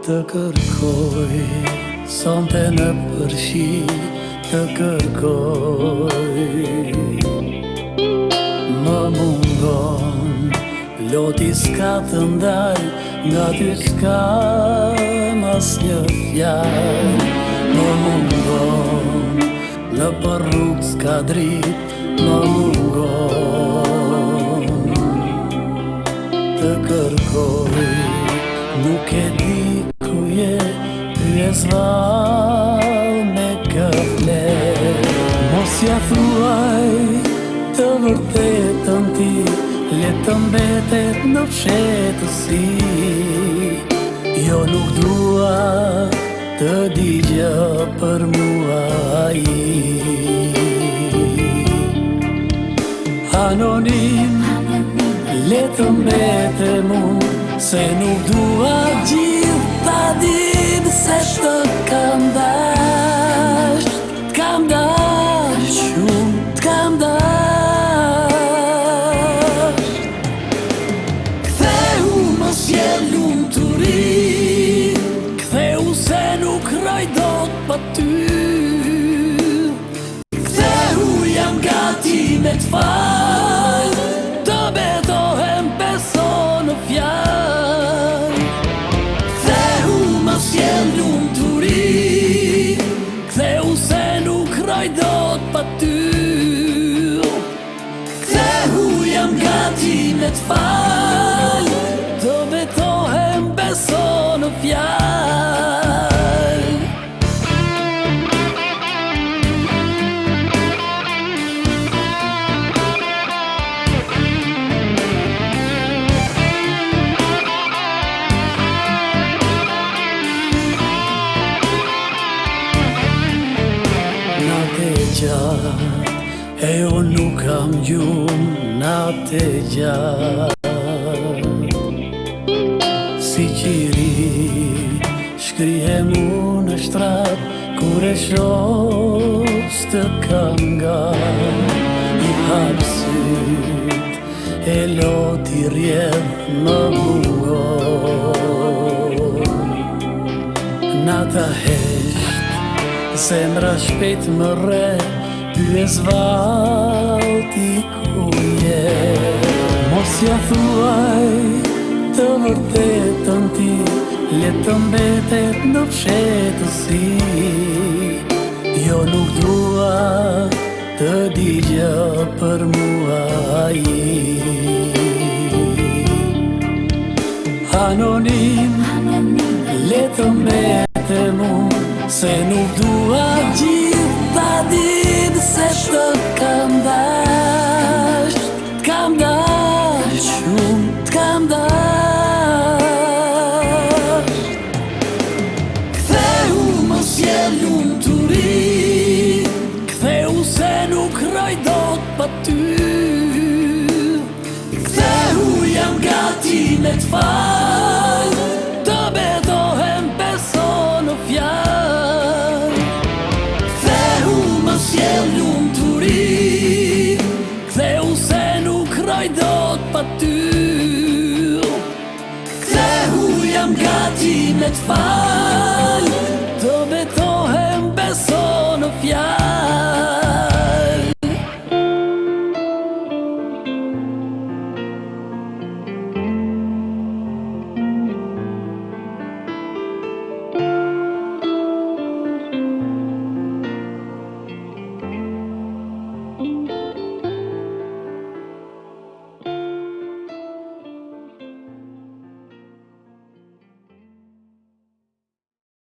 të kërkoj, sonte në përshi të kërkoj. Më mungon, loti s'ka të ndal, nga ty s'kam asnjë fjal. Më mungon, në për rrug s'ka drit, më mungon të kërkoj. Nuk e di ku je, pyes vall me këfle. Mos ja thuaj të vërtetën ti, le të mbetet në fshetësi. Jo nuk dua të digja për mua ai. Anonim, le të mbetem unë, se nuk dua gjithë ta din se shtë kam dash. T'kam dash, unë t'kam dash. Ktheu mos je lumturi, ktheu se nuk roj dot pa ty. Ktheu jam gati me t'fal, të betohem beso në fjal. Ktheu mos je lumturi, ktheu se nuk roj dot pa ty. Ktheu jam gati me t'fal, të betohem beso në fjal. E unë nuk kam gjumë natë e gjatë. Si qiri shkrihem unë në shtrat, kur e shoh s'të kam nga. I hap syt, e loti rjedh më mungon. Nata hesht, zemra shpejt më rre, pyes vall ti ku je. Mos ja thuaj të vërtetën ti, le të mbetet në fshetësi. Jo nuk dua të digja për mua ai. Anonim, le të mbetem unë, se nuk dua gjithë ta din se shtë kam dash. T'kam dash, unë t'kam dash. Ktheu mos je lumturi, ktheu se nuk roj dot pa ty. Ktheu jam gati me t'fal, të betohem beso në fjal. Ktheu mos je lumturi, ktheu se nuk roj dot pa ty. Ktheu jam gati me t'fal,